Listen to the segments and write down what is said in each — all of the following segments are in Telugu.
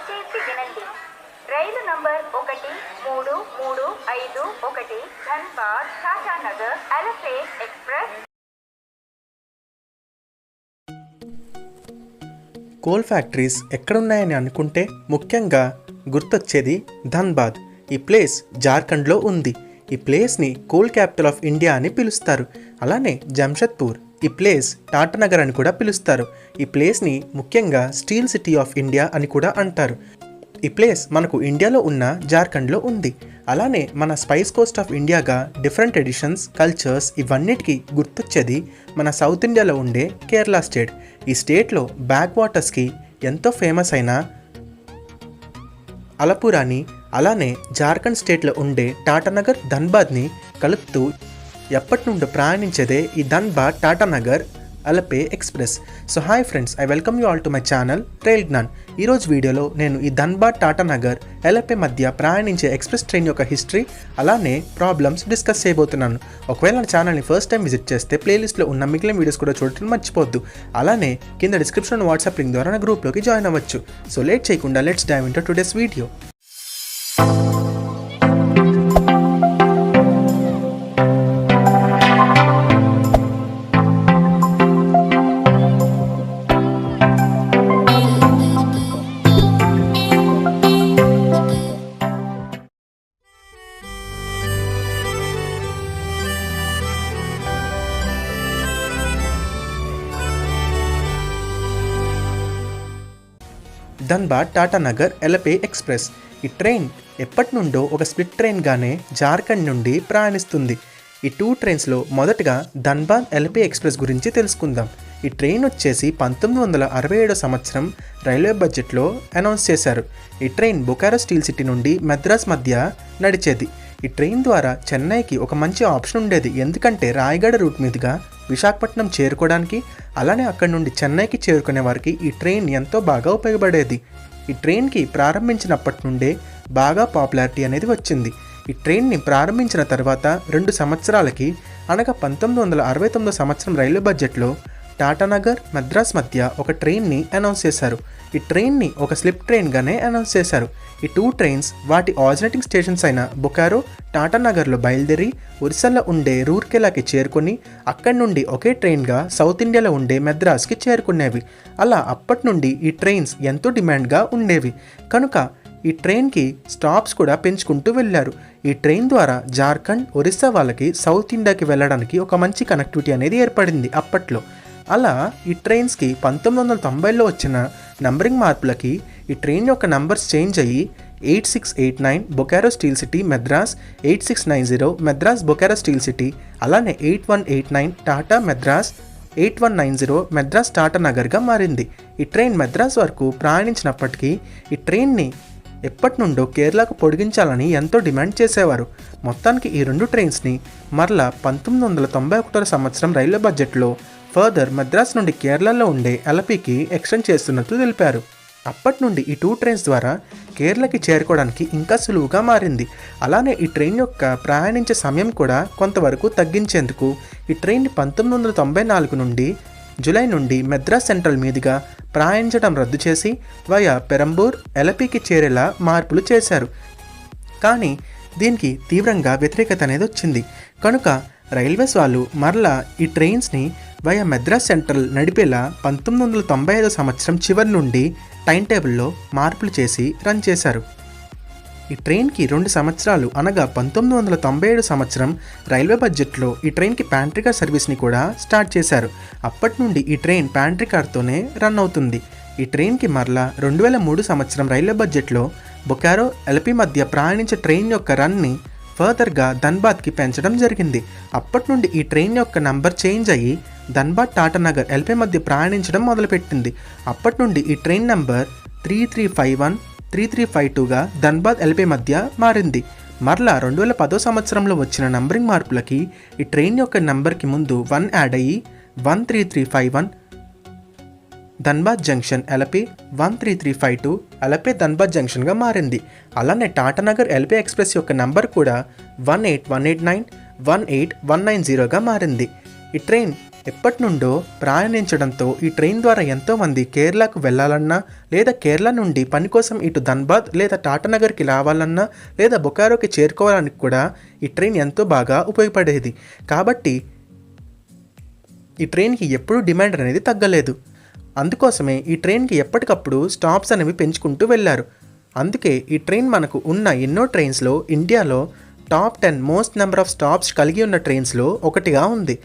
దయచేసి వినండి. రైలు number 1335 Dhanbad Tatanagar Alleppey express. Coal factories ఎక్కడున్నాయని అనుకుంటే ముఖ్యంగా గుర్తొచ్చేది ధన్బాద్. ఈ ప్లేస్ జార్ఖండ్లో ఉంది. ఈ ప్లేస్ని కోల్ క్యాపిటల్ ఆఫ్ ఇండియా అని పిలుస్తారు. అలానే జంషెద్పూర్ ఈ ప్లేస్ టాటానగర్ అని కూడా పిలుస్తారు. ఈ ప్లేస్ని ముఖ్యంగా స్టీల్ సిటీ ఆఫ్ ఇండియా అని కూడా అంటారు. ఈ ప్లేస్ మనకు ఇండియాలో ఉన్న జార్ఖండ్లో ఉంది. అలానే మన స్పైస్ కోస్ట్ ఆఫ్ ఇండియాగా డిఫరెంట్ ఎడిషన్స్, కల్చర్స్ ఇవన్నిటికీ గుర్తొచ్చేది మన సౌత్ ఇండియాలో ఉండే కేరళ స్టేట్. ఈ స్టేట్లో బ్యాక్ వాటర్స్కి ఎంతో ఫేమస్ అయిన అలపురాని, అలానే జార్ఖండ్ స్టేట్లో ఉండే టాటానగర్, ధన్బాద్ని కలుపుతూ ఎప్పటి నుండో ప్రయాణించేదే ఈ Dhanbad Tatanagar Alleppey express. So hi friends, I welcome you all to my channel Rail Gyan. ఈరోజు వీడియోలో నేను ఈ ధన్బాద్ టాటానగర్ ఎలపే మధ్య ప్రయాణించే ఎక్స్ప్రెస్ ట్రైన్ యొక్క హిస్టరీ అలానే ప్రాబ్లమ్స్ డిస్కస్ చేయబోతున్నాను. ఒకవేళ నా ఛానల్ని ఫస్ట్ టైం విజిట్ చేస్తే ప్లేలిస్ట్లో ఉన్న మిగిలిన వీడియోస్ కూడా చూడటం మర్చిపోద్దు. అలానే కింద డిస్క్రిప్షన్ వాట్సాప్ లింక్ ద్వారా నా గ్రూప్లోకి జాయిన్ అవ్వచ్చు. సో లేట్ చేయకుండా let's dive into today's video. Dhanbad Tatanagar Alleppey express. ఈ ట్రైన్ ఎప్పటి నుండో ఒక స్ప్లిట్ ట్రైన్గానే జార్ఖండ్ నుండి ప్రయాణిస్తుంది. ఈ 2 ట్రైన్స్లో మొదటగా ధన్బాద్ ఎలపే ఎక్స్ప్రెస్ గురించి తెలుసుకుందాం. ఈ ట్రైన్ వచ్చేసి 1967 సంవత్సరం రైల్వే బడ్జెట్లో అనౌన్స్ చేశారు. ఈ ట్రైన్ బొకారో స్టీల్ సిటీ నుండి మద్రాస్ మధ్య నడిచేది. ఈ ట్రైన్ ద్వారా చెన్నైకి ఒక మంచి ఆప్షన్ ఉండేది. ఎందుకంటే రాయగడ రూట్ మీదుగా విశాఖపట్నం చేరుకోవడానికి, అలానే అక్కడి నుండి చెన్నైకి చేరుకునే వారికి ఈ ట్రైన్ ఎంతో బాగా ఉపయోగపడేది. ఈ ట్రైన్కి ప్రారంభించినప్పటి నుండే బాగా పాపులారిటీ అనేది వచ్చింది. ఈ ట్రైన్ని ప్రారంభించిన తర్వాత 2 సంవత్సరాలకి అనగా 1969 సంవత్సరం రైల్వే బడ్జెట్లో టాటానగర్, మద్రాస్ మధ్య ఒక ట్రైన్ని అనౌన్స్ చేశారు. ఈ ట్రైన్ని ఒక స్లిప్ ట్రైన్గానే అనౌన్స్ చేశారు. ఈ 2 ట్రైన్స్ వాటి ఆరిజినేటింగ్ స్టేషన్స్ అయిన బొకారో, టాటానగర్లో బయలుదేరి ఒరిస్సాలో ఉండే రూర్కెలాకి చేరుకొని అక్కడి నుండి ఒకే ట్రైన్గా సౌత్ ఇండియాలో ఉండే మద్రాస్కి చేరుకునేవి. అలా అప్పటి నుండి ఈ ట్రైన్స్ ఎంతో డిమాండ్గా ఉండేవి. కనుక ఈ ట్రైన్కి స్టాప్స్ కూడా పెంచుకుంటూ వెళ్ళారు. ఈ ట్రైన్ ద్వారా జార్ఖండ్, ఒరిస్సా వాళ్ళకి సౌత్ ఇండియాకి వెళ్ళడానికి ఒక మంచి కనెక్టివిటీ అనేది ఏర్పడింది అప్పట్లో. అలా ఈ ట్రైన్స్కి 1990లో వచ్చిన నంబరింగ్ మార్పులకి ఈ ట్రైన్ యొక్క నంబర్స్ చేంజ్ అయ్యి 8689 Bokaro steel city Madras, 8690 Madras Bokaro steel city, అలానే 8189 టాటా మద్రాస్, 8190 మద్రాస్ టాటానగర్గా మారింది. ఈ ట్రైన్ మద్రాస్ వరకు ప్రయాణించినప్పటికీ ఈ ట్రైన్ని ఎప్పటి నుండో కేరళకు పొడిగించాలని ఎంతో డిమాండ్ చేసేవారు. మొత్తానికి ఈ 2 ట్రైన్స్ని మరలా 1991 సంవత్సరం రైల్వే బడ్జెట్లో ఫర్దర్ మద్రాస్ నుండి కేరళలో ఉండే అలపికి ఎక్స్టెండ్ చేస్తున్నట్టు తెలిపారు. అప్పటి నుండి ఈ 2 ట్రైన్స్ ద్వారా కేరళకి చేరుకోవడానికి ఇంకా సులువుగా మారింది. అలానే ఈ ట్రైన్ యొక్క ప్రయాణించే సమయం కూడా కొంతవరకు తగ్గించేందుకు ఈ ట్రైన్ని 1994 నుండి జూలై నుండి మద్రాస్ సెంట్రల్ మీదుగా ప్రయాణించడం రద్దు చేసి వయా పెరంబూర్, ఎలపికి చేరేలా మార్పులు చేశారు. కానీ దీనికి తీవ్రంగా వ్యతిరేకత అనేది వచ్చింది. కనుక రైల్వేస్ వాళ్ళు మరలా ఈ ట్రైన్స్ని వయా మద్రాస్ సెంట్రల్ నడిపేలా 1995 సంవత్సరం చివరి నుండి టైం టేబుల్లో మార్పులు చేసి రన్ చేశారు. ఈ ట్రైన్కి 2 సంవత్సరాలు అనగా 1997 సంవత్సరం రైల్వే బడ్జెట్లో ఈ ట్రైన్కి ప్యాంట్రీ కార్ సర్వీస్ని కూడా స్టార్ట్ చేశారు. అప్పటి నుండి ఈ ట్రైన్ ప్యాంట్రీ కార్తోనే రన్ అవుతుంది. ఈ ట్రైన్కి మరలా 2003 సంవత్సరం రైల్వే బడ్జెట్లో బొకారో, ఎలపి మధ్య ప్రయాణించే ట్రైన్ యొక్క రన్ని ఫర్దర్గా ధన్బాద్కి పెంచడం జరిగింది. అప్పటి నుండి ఈ ట్రైన్ యొక్క నంబర్ చేంజ్ అయ్యి ధన్బాద్ టాటానగర్ ఎల్పీ మధ్య ప్రయాణించడం మొదలుపెట్టింది. అప్పటి నుండి ఈ ట్రైన్ నంబర్ 3351, 3352గా ధన్బాద్ ఎల్పీ మధ్య మారింది. మరలా 2010 సంవత్సరంలో వచ్చిన నంబరింగ్ మార్పులకి ఈ ట్రైన్ యొక్క నంబర్కి ముందు 1 యాడ్ అయ్యి 13351 ధన్బాద్ జంక్షన్ ఎలపి, 13352 ఎలపి ధన్బాద్ జంక్షన్గా మారింది. అలానే టాటానగర్ ఎల్పీ ఎక్స్ప్రెస్ యొక్క నంబర్ కూడా 18189, 18190గా మారింది. ఈ ట్రైన్ ఎప్పటి నుండో ప్రయాణించడంతో ఈ ట్రైన్ ద్వారా ఎంతోమంది కేరళకు వెళ్ళాలన్నా లేదా కేరళ నుండి పని కోసం ఇటు ధన్బాద్ లేదా టాటానగర్కి రావాలన్నా లేదా బొకారోకి చేరుకోవడానికి కూడా ఈ ట్రైన్ ఎంతో బాగా ఉపయోగపడేది. కాబట్టి ఈ ట్రైన్కి ఎప్పుడూ డిమాండ్ అనేది తగ్గలేదు. అందుకోసమే ఈ ట్రైన్కి ఎప్పటికప్పుడు స్టాప్స్ అనేవి పెంచుకుంటూ వెళ్ళారు. అందుకే ఈ ట్రైన్ మనకు ఉన్న ఎన్నో ట్రైన్స్లో ఇండియాలో top 10 most number of stops కలిగి ఉన్న ట్రైన్స్లో ఒకటిగా ఉంది.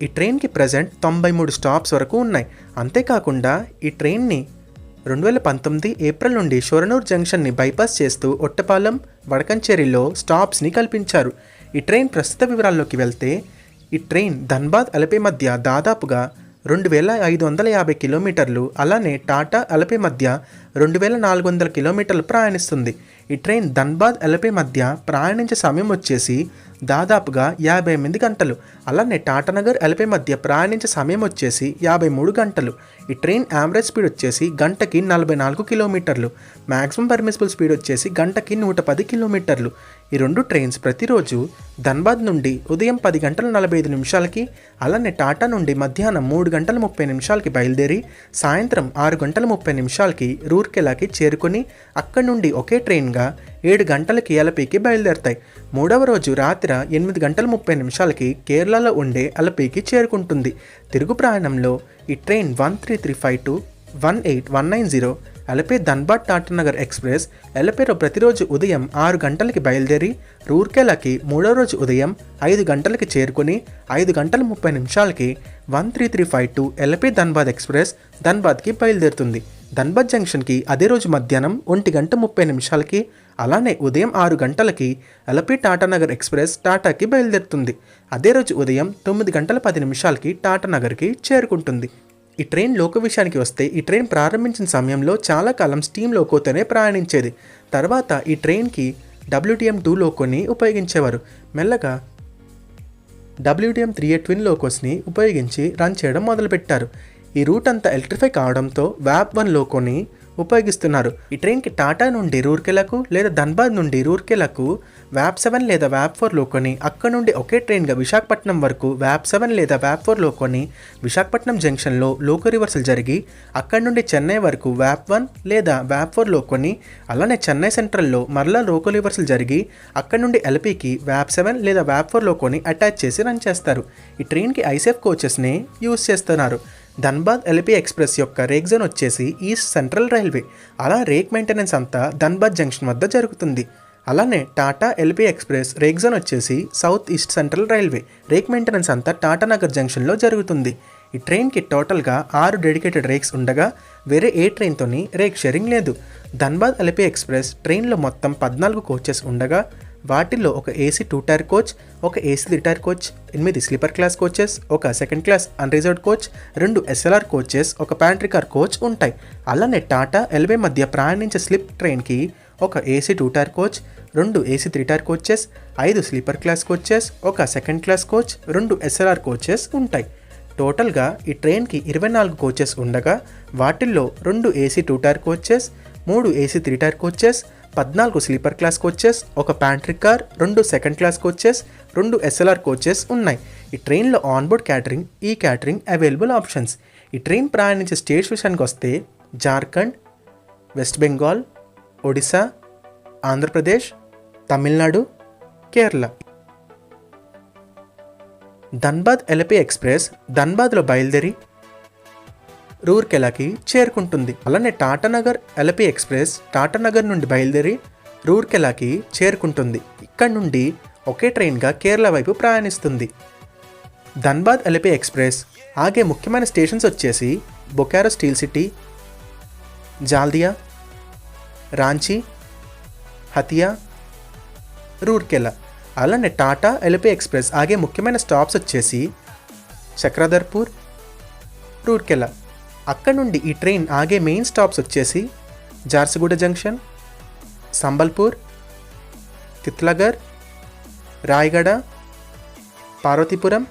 ఈ ట్రైన్కి ప్రజెంట్ 93 స్టాప్స్ వరకు ఉన్నాయి. అంతేకాకుండా ఈ ట్రైన్ని 2019 ఏప్రిల్ నుండి షొరనూర్ జంక్షన్ని బైపాస్ చేస్తూ ఒట్టపాలెం, వడకంచేరిలో స్టాప్స్ని కల్పించారు. ఈ ట్రైన్ ప్రస్తుత వివరాల్లోకి వెళ్తే ఈ ట్రైన్ ధన్బాద్ అలపే మధ్య దాదాపుగా 2550 కిలోమీటర్లు, అలానే టాటా అలపే మధ్య 2400 కిలోమీటర్లు ప్రయాణిస్తుంది. ఈ ట్రైన్ ధన్బాద్ అలపే మధ్య ప్రయాణించే సమయం వచ్చేసి దాదాపుగా 58 గంటలు. అలానే టాటానగర్ అలపే మధ్య ప్రయాణించే సమయం వచ్చేసి 53 గంటలు. ఈ ట్రైన్ యావరేజ్ స్పీడ్ వచ్చేసి గంటకి 44 కిలోమీటర్లు, మ్యాక్సిమం పర్మిసిబుల్ స్పీడ్ వచ్చేసి గంటకి 110 కిలోమీటర్లు. ఈ రెండు ట్రైన్స్ ప్రతిరోజు ధన్బాద్ నుండి ఉదయం 10 గంటల 45 నిమిషాలకి, అలానే టాటా నుండి మధ్యాహ్నం 3 గంటల 30 నిమిషాలకి బయలుదేరి సాయంత్రం 6 గంటల 30 నిమిషాలకి రూర్కెలాకి చేరుకొని అక్కడి నుండి ఒకే ట్రైన్గా 7 గంటలకి అలపీకి బయలుదేరతాయి. మూడవ రోజు రాత్రి 8 గంటల 30 నిమిషాలకి కేరళలో ఉండే అలపీకి చేరుకుంటుంది. తిరుగు ప్రయాణంలో ఈ ట్రైన్ 13352, 18190 అలపే ధన్బాద్ టాటానగర్ ఎక్స్ప్రెస్ అలపేలో ప్రతిరోజు ఉదయం 6 గంటలకి బయలుదేరి రూర్కెలాకి మూడో రోజు ఉదయం 5 గంటలకి చేరుకొని 5 గంటల 30 నిమిషాలకి 13352 అలపే ధన్బాద్ ఎక్స్ప్రెస్ ధన్బాద్కి బయలుదేరుతుంది. ధన్బాద్ జంక్షన్కి అదే రోజు మధ్యాహ్నం 1 గంట 30 నిమిషాలకి, అలానే ఉదయం 6 గంటలకి అలపే టాటానగర్ ఎక్స్ప్రెస్ టాటాకి బయలుదేరుతుంది. అదే రోజు ఉదయం 9 గంటల 10 నిమిషాలకి టాటానగర్కి చేరుకుంటుంది. ఈ ట్రైన్ లోకో విషయానికి వస్తే ఈ ట్రైన్ ప్రారంభించిన సమయంలో చాలా కాలం స్టీమ్ లోకోతోనే ప్రయాణించేది. తర్వాత ఈ ట్రైన్కి WTM2 లోకోని ఉపయోగించేవారు. మెల్లగా WTM3A ట్విన్ లోకోస్ని ఉపయోగించి రన్ చేయడం మొదలుపెట్టారు. ఈ రూట్ అంతా ఎలక్ట్రిఫై కావడంతో VAP1 లోకోని ఉపయోగిస్తున్నారు. ఈ ట్రైన్కి టాటా నుండి రూర్కెలాకు లేదా ధన్బాద్ నుండి రూర్కెలాకు VAP7 లేదా VAP4 లోకోని, అక్కడ నుండి ఒకే ట్రైన్గా విశాఖపట్నం వరకు VAP7 లేదా VAP4 లోకోని విశాఖపట్నం జంక్షన్లో లోకో రివర్సల్ జరిగి అక్కడి నుండి చెన్నై వరకు VAP1 లేదా VAP4 లోకోని, అలానే చెన్నై సెంట్రల్లో మరలా లోకో రివర్సల్ జరిగి అక్కడి నుండి ఎల్పీకి VAP7 లేదా VAP4 లోకోని అటాచ్ చేసి రన్ చేస్తారు. ఈ ట్రైన్కి ఐసేఫ్ కోచెస్ని యూజ్ చేస్తున్నారు. ధన్బాద్ ఎల్పీ ఎక్స్ప్రెస్ యొక్క రేక్ జోన్ వచ్చేసి ఈస్ట్ సెంట్రల్ రైల్వే. అలా రేక్ మెయింటెనెన్స్ అంతా ధన్బాద్ జంక్షన్ వద్ద జరుగుతుంది. అలానే Tata Alleppey express rake zone వచ్చేసి south east central railway. Rake maintenance అంతా టాటానగర్ జంక్షన్లో జరుగుతుంది. ఈ ట్రైన్కి టోటల్గా 6 డెడికేటెడ్ రేక్స్ ఉండగా వేరే ఏ ట్రైన్తోని రేక్ షేరింగ్ లేదు. ధన్బాద్ ఎల్పీ ఎక్స్ప్రెస్ ట్రైన్లో మొత్తం 14 కోచెస్ ఉండగా వాటిల్లో ఒక AC 2 టైర్ కోచ్, ఒక AC 3 tier coach, 8 sleeper class coaches, ఒక second class unreserved coach, 2 SLR coaches, ఒక ప్యాంట్రీ కార్ కోచ్ ఉంటాయి. అలానే టాటా ఎల్వే మధ్య ప్రయాణించే స్లిప్ ట్రైన్కి ఒక AC 2 tier coach, 2 AC 3 tier coaches, 5 sleeper class coaches, ఒక second class coach, 2 SLR coaches ఉంటాయి. టోటల్గా ఈ ట్రైన్కి 24 కోచెస్ ఉండగా వాటిల్లో 2 AC 2 tier coaches, 3 AC 3 tier coaches, 14 sleeper class coaches, ఒక pantry car, 2 second class coaches, 2 SLR coaches ఉన్నాయి. ఈ ట్రైన్లో ఆన్బోర్డ్ క్యాటరింగ్, ఈ క్యాటరింగ్ అవైలబుల్ ఆప్షన్స్. ఈ ట్రైన్ ప్రయాణించే స్టేట్స్ విషయానికి వస్తే జార్ఖండ్, వెస్ట్ బెంగాల్, ఒడిశా, ఆంధ్రప్రదేశ్, తమిళనాడు, కేరళ. ధన్బాద్ ఎల్పీ ఎక్స్ప్రెస్ ధన్బాద్లో బయలుదేరి రూర్కెలాకి చేరుకుంటుంది. అలానే టాటానగర్ ఎల్పీ ఎక్స్ప్రెస్ టాటానగర్ నుండి బయలుదేరి రూర్కెలాకి చేరుకుంటుంది. ఇక్కడ నుండి ఒకే ట్రైన్గా కేరళ వైపు ప్రయాణిస్తుంది. ధన్బాద్ ఎల్పీ ఎక్స్ప్రెస్ ఆగే ముఖ్యమైన స్టేషన్స్ వచ్చేసి బొకారో స్టీల్ సిటీ, జాల్దియా, రాంచీ, హతియా, రూర్కెలా. అలానే టాటా ఎల్పీ ఎక్స్ప్రెస్ ఆగే ముఖ్యమైన స్టాప్స్ వచ్చేసి చక్రధర్పూర్, రూర్కెలా. అక్కడ నుండి ఈ ట్రైన్ ఆగే మెయిన్ స్టాప్స్ వచ్చేసి Jharsuguda junction, Sambalpur, Titlagarh, Rayagada, Parvathipuram,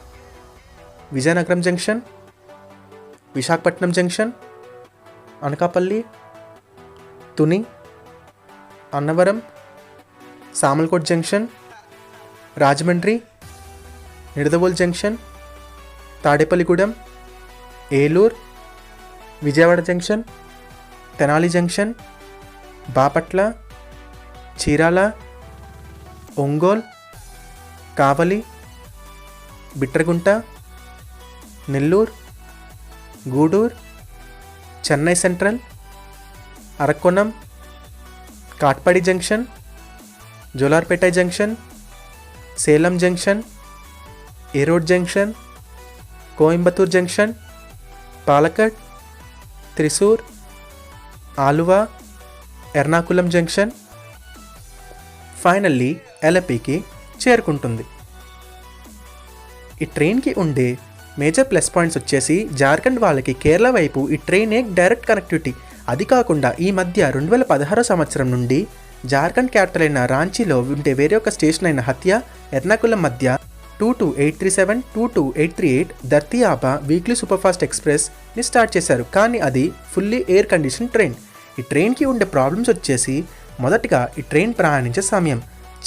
Vizianagaram junction, Visakhapatnam junction, Anakapalli, Tuni, Annavaram, Samalkot junction, Rajahmundry, Nidadavolu junction, Tadepalligudem, Eluru, Vijayawada junction, Tenali junction, Bapatla, Chirala, Ongole, Kavali, Bitragunta, Nellore, Gudur, Chennai central, Arakkonam, Katpadi junction, Jolarpet junction, Salem junction, Erode junction, Coimbatore junction, Palakkad, Thrissur, Aluva, Ernakulam junction, finally ఎలపీకి చేరుకుంటుంది. ఈ ట్రైన్కి ఉండే మేజర్ ప్లస్ పాయింట్స్ వచ్చేసి జార్ఖండ్ వాళ్ళకి కేరళ వైపు ఈ ట్రైనే డైరెక్ట్ కనెక్టివిటీ. అది కాకుండా ఈ మధ్య 2016 సంవత్సరం నుండి జార్ఖండ్ క్యాపిటల్ అయిన రాంచీలో ఉండే వేరే ఒక స్టేషన్ అయిన హత్యా, ఎర్నాకుళం మధ్య 22837, 22838 దర్తియాబా వీక్లీ సూపర్ఫాస్ట్ ఎక్స్ప్రెస్ని స్టార్ట్ చేశారు. కానీ అది ఫుల్లీ ఎయిర్ కండిషన్ ట్రైన్. ఈ ట్రైన్కి ఉండే ప్రాబ్లమ్స్ వచ్చేసి మొదటిగా ఈ ట్రైన్ ప్రయాణించే సమయం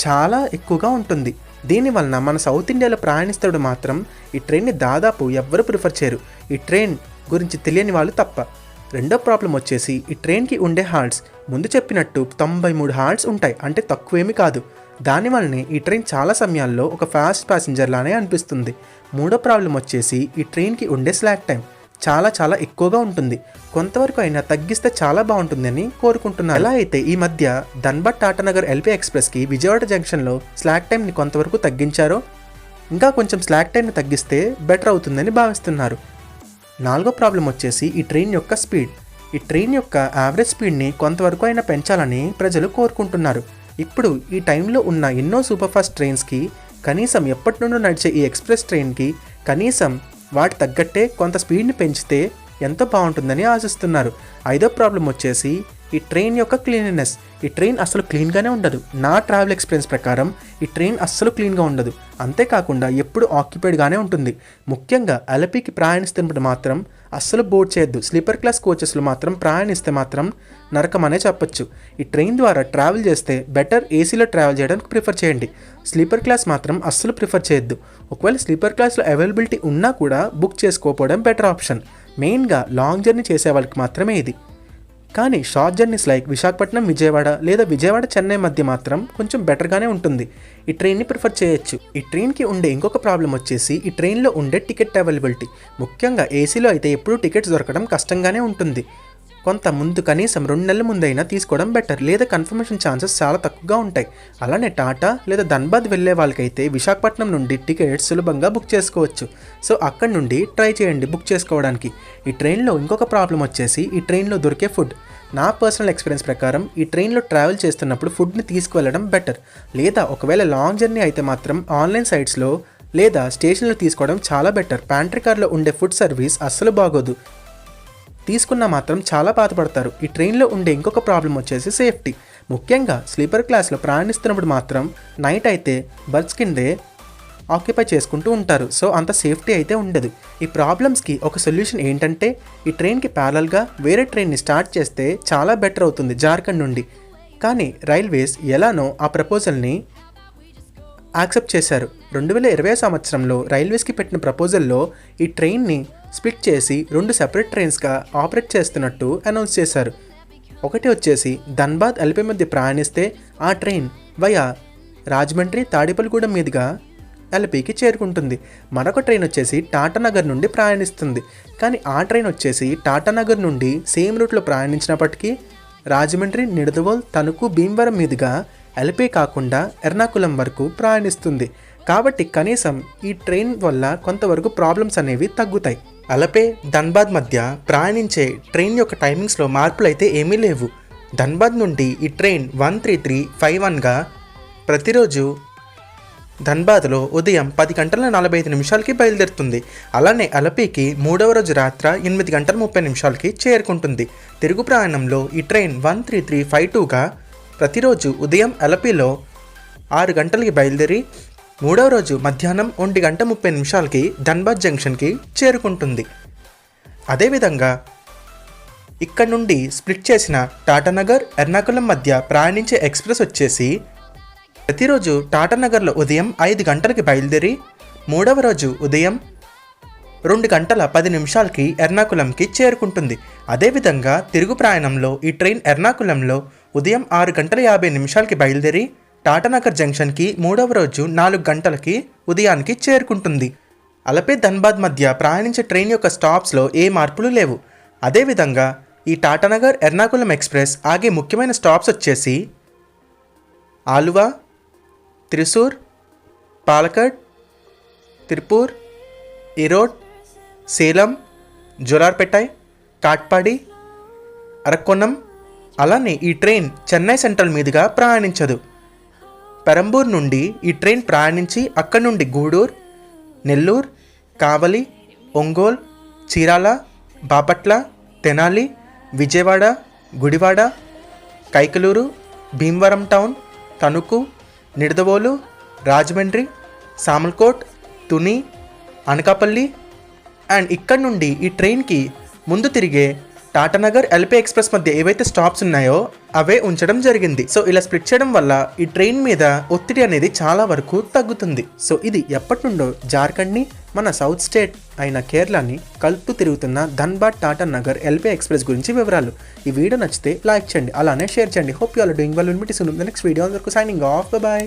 చాలా ఎక్కువగా ఉంటుంది. దీనివలన మన సౌత్ ఇండియాలో ప్రయాణిస్తాడు మాత్రం ఈ ట్రైన్ని దాదాపు ఎవ్వరూ ప్రిఫర్ చేయరు, ఈ ట్రైన్ గురించి తెలియని వాళ్ళు తప్ప. రెండో ప్రాబ్లం వచ్చేసి ఈ ట్రైన్కి ఉండే హాల్ట్స్. ముందు చెప్పినట్టు 93 హాల్ట్స్ ఉంటాయి, అంటే తక్కువేమీ కాదు. దానివల్లనే ఈ ట్రైన్ చాలా సమయాల్లో ఒక ఫాస్ట్ ప్యాసింజర్ లానే అనిపిస్తుంది. మూడో ప్రాబ్లం వచ్చేసి ఈ ట్రైన్కి ఉండే స్లాక్ టైం చాలా ఎక్కువగా ఉంటుంది. కొంతవరకు అయినా తగ్గిస్తే చాలా బాగుంటుందని కోరుకుంటున్నారు. ఎలా అయితే ఈ మధ్య ధన్బాద్ టాటానగర్ ఎల్పీ ఎక్స్ప్రెస్కి విజయవాడ జంక్షన్లో స్లాక్ టైంని కొంతవరకు తగ్గించారో, ఇంకా కొంచెం స్లాక్ టైంని తగ్గిస్తే బెటర్ అవుతుందని భావిస్తున్నారు. నాలుగో ప్రాబ్లం వచ్చేసి ఈ ట్రైన్ యొక్క స్పీడ్. ఈ ట్రైన్ యొక్క యావరేజ్ స్పీడ్ని కొంతవరకు అయినా పెంచాలని ప్రజలు కోరుకుంటున్నారు. ఇప్పుడు ఈ టైంలో ఉన్న ఎన్నో సూపర్ఫాస్ట్ ట్రైన్స్కి కనీసం ఎప్పటి నుండో నడిచే ఈ ఎక్స్ప్రెస్ ట్రైన్కి కనీసం వాటి తగ్గట్టే కొంత స్పీడ్ని పెంచితే ఎంతో బాగుంటుందని ఆశిస్తున్నారు. ఐదో ప్రాబ్లం వచ్చేసి ఈ ట్రైన్ యొక్క క్లీన్లీనెస్. ఈ ట్రైన్ అస్సలు క్లీన్గానే ఉండదు. నా ట్రావెల్ ఎక్స్పీరియన్స్ ప్రకారం ఈ ట్రైన్ అస్సలు క్లీన్గా ఉండదు. అంతేకాకుండా ఎప్పుడు ఆక్యుపైడ్గానే ఉంటుంది. ముఖ్యంగా అలపీకి ప్రయాణిస్తున్నప్పుడు మాత్రం అస్సలు బోర్డ్ చేయొద్దు. స్లీపర్ క్లాస్ కోచెస్లో మాత్రం ప్రయాణిస్తే మాత్రం నరకం అనే చెప్పొచ్చు. ఈ ట్రైన్ ద్వారా ట్రావెల్ చేస్తే బెటర్ ఏసీలో ట్రావెల్ చేయడానికి ప్రిఫర్ చేయండి. స్లీపర్ క్లాస్ మాత్రం అస్సలు ప్రిఫర్ చేయొద్దు. ఒకవేళ స్లీపర్ క్లాస్లో అవైలబిలిటీ ఉన్నా కూడా బుక్ చేసుకోకపోవడం బెటర్ ఆప్షన్. మెయిన్గా లాంగ్ జర్నీ చేసే వాళ్ళకి మాత్రమే ఇది. కానీ short journeys like Visakhapatnam, Vijayawada లేదా విజయవాడ చెన్నై మధ్య మాత్రం కొంచెం బెటర్గానే ఉంటుంది. ఈ ట్రైన్ని ప్రిఫర్ చేయొచ్చు. ఈ ట్రైన్కి ఉండే ఇంకొక ప్రాబ్లం వచ్చేసి ఈ ట్రైన్లో ఉండే టికెట్ అవైలబిలిటీ. ముఖ్యంగా ఏసీలో అయితే ఎప్పుడూ టికెట్స్ దొరకడం కష్టంగానే ఉంటుంది. కొంత ముందు కనీసం 2 నెలల ముందైనా తీసుకోవడం బెటర్, లేదా కన్ఫర్మేషన్ ఛాన్సెస్ చాలా తక్కువగా ఉంటాయి. అలానే టాటా లేదా ధన్బాద్ వెళ్ళే వాళ్ళకైతే విశాఖపట్నం నుండి టికెట్స్ సులభంగా బుక్ చేసుకోవచ్చు. సో అక్కడి నుండి ట్రై చేయండి బుక్ చేసుకోవడానికి. ఈ ట్రైన్లో ఇంకొక ప్రాబ్లం వచ్చేసి ఈ ట్రైన్లో దొరికే ఫుడ్. నా పర్సనల్ ఎక్స్పీరియన్స్ ప్రకారం ఈ ట్రైన్లో ట్రావెల్ చేస్తున్నప్పుడు ఫుడ్ని తీసుకువెళ్ళడం బెటర్, లేదా ఒకవేళ లాంగ్ జర్నీ అయితే మాత్రం ఆన్లైన్ సైట్స్లో లేదా స్టేషన్లో తీసుకోవడం చాలా బెటర్. ప్యాంట్రీ కార్లో ఉండే ఫుడ్ సర్వీస్ అస్సలు బాగోదు, తీసుకున్నా మాత్రం చాలా బాధపడతారు. ఈ ట్రైన్లో ఉండే ఇంకొక ప్రాబ్లం వచ్చేసి సేఫ్టీ. ముఖ్యంగా స్లీపర్ క్లాస్లో ప్రయాణిస్తున్నప్పుడు మాత్రం నైట్ అయితే బర్త్స్ కిందే ఆక్యుపై చేసుకుంటూ ఉంటారు. సో అంత సేఫ్టీ అయితే ఉండదు. ఈ ప్రాబ్లమ్స్కి ఒక సొల్యూషన్ ఏంటంటే ఈ ట్రైన్కి ప్యారలల్గా వేరే ట్రైన్ని స్టార్ట్ చేస్తే చాలా బెటర్ అవుతుంది జార్ఖండ్ నుండి. కానీ రైల్వేస్ ఎలానో ఆ ప్రపోజల్ని యాక్సెప్ట్ చేశారు. 2020 సంవత్సరంలో రైల్వేస్కి పెట్టిన ప్రపోజల్లో ఈ ట్రైన్ని స్ప్లిట్ చేసి 2 సెపరేట్ ట్రైన్స్గా ఆపరేట్ చేస్తున్నట్టు అనౌన్స్ చేశారు. ఒకటి వచ్చేసి ధన్బాద్ ఎల్పీ మధ్య ప్రయాణిస్తే ఆ ట్రైన్ వయా రాజమండ్రి, తాడేపల్లిగూడెం మీదుగా ఎల్పీకి చేరుకుంటుంది. మరొక ట్రైన్ వచ్చేసి టాటానగర్ నుండి ప్రయాణిస్తుంది. కానీ ఆ ట్రైన్ వచ్చేసి టాటానగర్ నుండి సేమ్ రూట్లో ప్రయాణించినప్పటికీ రాజమండ్రి, నిడదవోల్, తణుకు, భీమవరం మీదుగా ఎల్పీ కాకుండా ఎర్నాకుళం వరకు ప్రయాణిస్తుంది. కాబట్టి కనీసం ఈ ట్రైన్ వల్ల కొంతవరకు ప్రాబ్లమ్స్ అనేవి తగ్గుతాయి. అలపే ధన్బాద్ మధ్య ప్రయాణించే ట్రైన్ యొక్క టైమింగ్స్లో మార్పులు అయితే ఏమీ లేవు. ధన్బాద్ నుండి ఈ ట్రైన్ 13351గా ప్రతిరోజు ధన్బాద్లో ఉదయం 10:45 బయలుదేరుతుంది. అలానే అలపీకి 3వ రోజు రాత్రి 8:30 చేరుకుంటుంది. తిరుగు ప్రయాణంలో ఈ ట్రైన్ 13352గా ప్రతిరోజు ఉదయం అలపీలో 6 గంటలకి బయలుదేరి 3వ రోజు మధ్యాహ్నం 1:30 ధన్బాద్ జంక్షన్కి చేరుకుంటుంది. అదేవిధంగా ఇక్కడ నుండి స్ప్లిట్ చేసిన టాటానగర్, ఎర్నాకుళం మధ్య ప్రయాణించే ఎక్స్ప్రెస్ వచ్చేసి ప్రతిరోజు టాటానగర్లో ఉదయం 5 గంటలకి బయలుదేరి 3వ రోజు ఉదయం 2 గంటల 10 నిమిషాలకి ఎర్నాకులంకి చేరుకుంటుంది. అదేవిధంగా తిరుగు ప్రయాణంలో ఈ ట్రైన్ ఎర్నాకులంలో ఉదయం 6 గంటల 50 నిమిషాలకి బయలుదేరి టాటానగర్ జంక్షన్కి 3వ రోజు 4 గంటలకి ఉదయానికి చేరుకుంటుంది. అలపే ధన్బాద్ మధ్య ప్రయాణించే ట్రైన్ యొక్క స్టాప్స్లో ఏ మార్పులు లేవు. అదేవిధంగా ఈ టాటానగర్ ఎర్నాకులం ఎక్స్ప్రెస్ ఆగే ముఖ్యమైన స్టాప్స్ వచ్చేసి ఆలువా, త్రిశూర్, పాలకడ్, తిరుపూర్, ఈరోడ్, సేలం, జోలార్పేటై, కాట్పాడి, అరక్కోణం. అలానే ఈ ట్రైన్ చెన్నై సెంట్రల్ మీదుగా ప్రయాణించదు. పెరంబూర్ నుండి ఈ ట్రైన్ ప్రయాణించి అక్కడి నుండి గూడూర్, నెల్లూరు, కావలి, ఒంగోల్, చీరాల, బాపట్ల, తెనాలి, విజయవాడ, గుడివాడ, కైకలూరు, భీమవరం టౌన్, తణుకు, నిడదవోలు, రాజమండ్రి, సామల్కోట్, తుని, అనకాపల్లి అండ్ ఇక్కడ నుండి ఈ ట్రైన్కి ముందు తిరిగే టాటానగర్ ఎల్పీ ఎక్స్ప్రెస్ మధ్య ఏవైతే స్టాప్స్ ఉన్నాయో అవే ఉంచడం జరిగింది. సో ఇలా స్ప్లిట్ చేయడం వల్ల ఈ ట్రైన్ మీద ఒత్తిడి అనేది చాలా వరకు తగ్గుతుంది. సో ఇది ఎప్పటి నుండో జార్ఖండ్ని మన సౌత్ స్టేట్ అయిన కేరళని కలుపుతూ తిరుగుతున్న ధన్బాద్ టాటానగర్ ఎల్పీ ఎక్స్ప్రెస్ గురించి వివరాలు. ఈ వీడియో నచ్చితే లైక్ చేయండి, అలానే షేర్ చేయండి. Hope you are doing well. Will meet soon in the next video. అందరికీ సైనింగ్ ఆఫ్. బై.